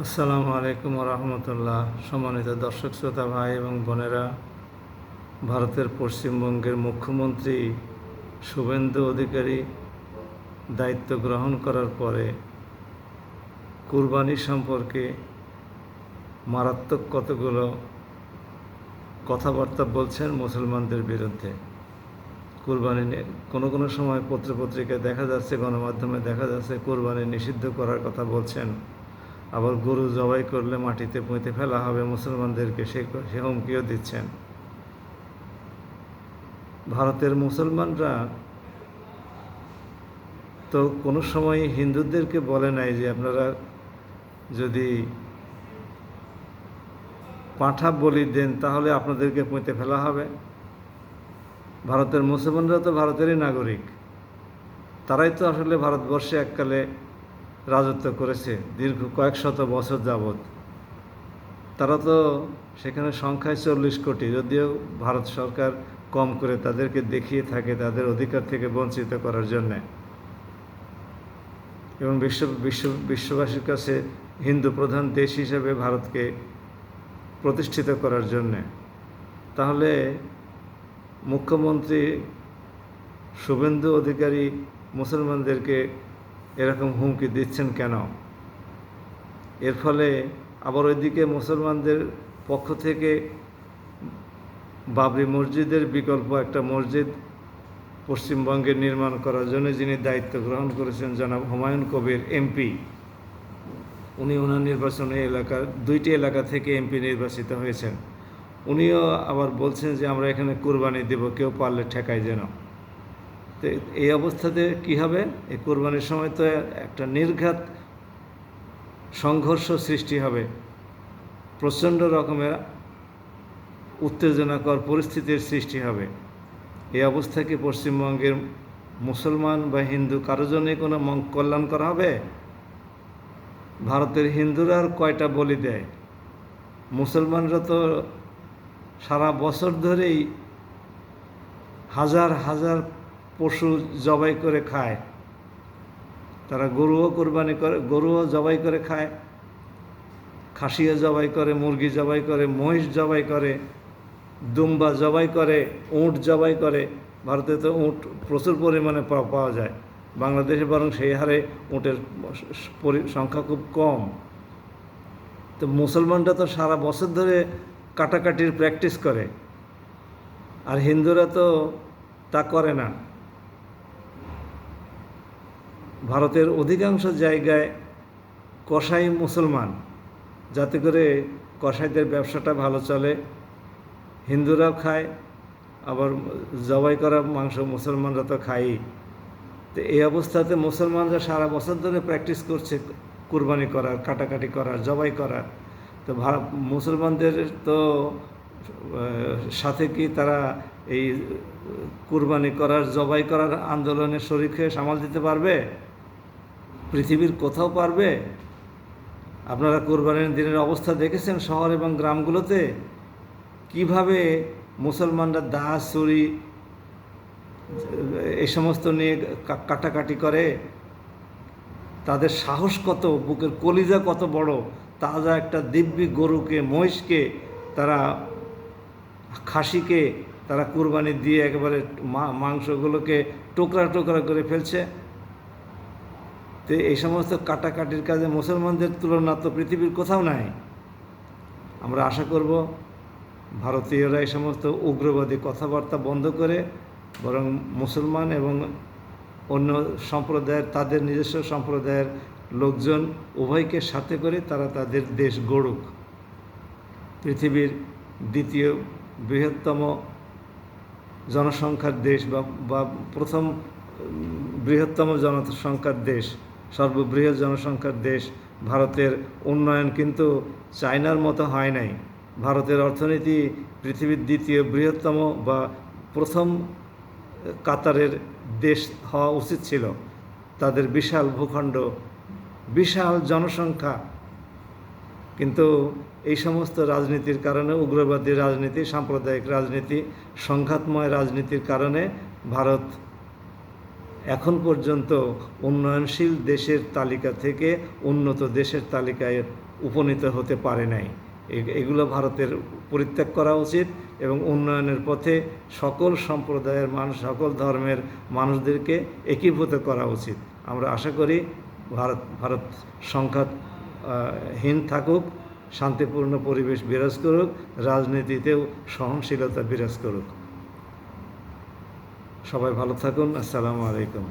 আসসালামু আলাইকুম রহমতুল্লাহ। সম্মানিত দর্শক শ্রোতা ভাই এবং বোনেরা, ভারতের পশ্চিমবঙ্গের মুখ্যমন্ত্রী শুভেন্দু অধিকারী দায়িত্ব গ্রহণ করার পরে কুরবানি সম্পর্কে মারাত্মক কতগুলো কথাবার্তা বলছেন মুসলমানদের বিরুদ্ধে। কুরবানি কোনো কোনো সময় পত্রপত্রিকায় দেখা যাচ্ছে, গণমাধ্যমে দেখা যাচ্ছে কুরবানি নিষিদ্ধ করার কথা বলছেন। আবার গরু জবাই করলে মাটিতে পুঁতে ফেলা হবে মুসলমানদেরকে, সে হুমকিও দিচ্ছেন। ভারতের মুসলমানরা তো কোনো সময় হিন্দুদেরকে বলে নাই যে আপনারা যদি পাঁঠা বলি দেন তাহলে আপনাদেরকে পুঁতে ফেলা হবে। ভারতের মুসলমানরা তো ভারতেরই নাগরিক, তারাই তো আসলে ভারতবর্ষে এককালে রাজত্ব করেছে দীর্ঘ কয়েক শত বছর যাবৎ। তারা তো সেখানে সংখ্যায় 40 কোটি, যদিও ভারত সরকার কম করে তাদেরকে দেখিয়ে থাকে তাদের অধিকার থেকে বঞ্চিত করার জন্যে এবং বিশ্ববাসীর কাছে হিন্দু প্রধান দেশ হিসেবে ভারতকে প্রতিষ্ঠিত করার জন্যে। তাহলে মুখ্যমন্ত্রী শুভেন্দু অধিকারী মুসলমানদেরকে এরকম হুমকি দিচ্ছেন কেন? এর ফলে আবার ওইদিকে মুসলমানদের পক্ষ থেকে বাবরি মসজিদের বিকল্প একটা মসজিদ পশ্চিমবঙ্গে নির্মাণ করার জন্য যিনি দায়িত্ব গ্রহণ করেছেন জনাব হুমায়ুন কবির এমপি, উনি ওনার নির্বাচনী এলাকার 2টি এলাকা থেকে এমপি নির্বাচিত হয়েছেন। উনিও আবার বলছেন যে আমরা এখানে কুরবানি দেব, কেউ পারলে ঠেকায় যেন। তো এই অবস্থাতে কি হবে? এই কুরবানির সময় তো একটা নির্ঘাত সংঘর্ষ সৃষ্টি হবে, প্রচণ্ড রকমের উত্তেজনাকর পরিস্থিতির সৃষ্টি হবে। এই অবস্থায় কি পশ্চিমবঙ্গের মুসলমান বা হিন্দু কারো জন্যই কোনো কল্যাণ করা হবে? ভারতের হিন্দুরা আর কয়টা বলি দেয়? মুসলমানরা তো সারা বছর ধরেই হাজার হাজার পশু জবাই করে খায়। তারা গরুও কোরবানি করে, গরুও জবাই করে খায়, খাসিও জবাই করে, মুরগি জবাই করে, মহিষ জবাই করে, দুম্বা জবাই করে, উট জবাই করে। ভারতে তো উট প্রচুর পরিমাণে পাওয়া যায়, বাংলাদেশে বরং সেই হারে উটের সংখ্যা খুব কম। তো মুসলমানরা তো সারা বছর ধরে কাটাকাটির প্র্যাকটিস করে, আর হিন্দুরা তো তা করে না। ভারতের অধিকাংশ জায়গায় কসাই মুসলমান, যাতে করে কসাইদের ব্যবসাটা ভালো চলে। হিন্দুরাও খায়, আবার জবাই করা মাংস মুসলমানরা তো খায়ই। তো এই অবস্থাতে মুসলমানরা সারা বছর ধরে প্র্যাকটিস করছে কুরবানি করার, কাটাকাটি করার, জবাই করার। তো মুসলমানদের তো সাথে কি তারা এই কুরবানি করার, জবাই করার আন্দোলনে শরিক হয়ে সামাল দিতে পারবে? পৃথিবীর কোথাও পারবে? আপনারা কুরবানির দিনের অবস্থা দেখেছেন শহর এবং গ্রামগুলোতে, কিভাবে মুসলমানরা দা ছুরি এই সমস্ত নিয়ে কাটাকাটি করে। তাদের সাহস কত, বুকের কলিজা কত বড়! তাজা একটা দিব্যি গরুকে, মহিষকে, তারা খাসিকে তারা কুরবানি দিয়ে একেবারে মাংসগুলোকে টোকরা টোকরা করে ফেলছে। তো এই সমস্ত কাটাকাটির কাজে মুসলমানদের তুলনা তো পৃথিবীর কোথাও নাই। আমরা আশা করব ভারতীয়রা এই সমস্ত উগ্রবাদী কথাবার্তা বন্ধ করে বরং মুসলমান এবং অন্য সম্প্রদায়ের, তাদের নিজস্ব সম্প্রদায়ের লোকজন উভয়কে সাথে করে তারা তাদের দেশ গড়ুক। পৃথিবীর দ্বিতীয় বৃহত্তম জনসংখ্যার দেশ বা প্রথম বৃহত্তম জনসংখ্যার দেশ, সর্ববৃহৎ জনসংখ্যার দেশ ভারতের উন্নয়ন কিন্তু চায়নার মতো হয় নাই। ভারতের অর্থনীতি পৃথিবীর দ্বিতীয় বৃহত্তম বা প্রথম কাতারের দেশ হওয়া উচিত ছিল। তাদের বিশাল ভূখণ্ড, বিশাল জনসংখ্যা, কিন্তু এই সমস্ত রাজনীতির কারণে, উগ্রবাদী রাজনীতি, সাম্প্রদায়িক রাজনীতি, সংঘাতময় রাজনীতির কারণে ভারত এখন পর্যন্ত উন্নয়নশীল দেশের তালিকা থেকে উন্নত দেশের তালিকায় উপনীত হতে পারে নাই। এগুলো ভারতের পরিত্যাগ করা উচিত এবং উন্নয়নের পথে সকল সম্প্রদায়ের মানুষ, সকল ধর্মের মানুষদেরকে একীভূত করা উচিত। আমরা আশা করি ভারত সংঘাতহীন থাকুক, শান্তিপূর্ণ পরিবেশ বিরাজ করুক, রাজনীতিতেও সহনশীলতা বিরাজ করুক। সবাই ভালো থাকুন। আসসালামু আলাইকুম।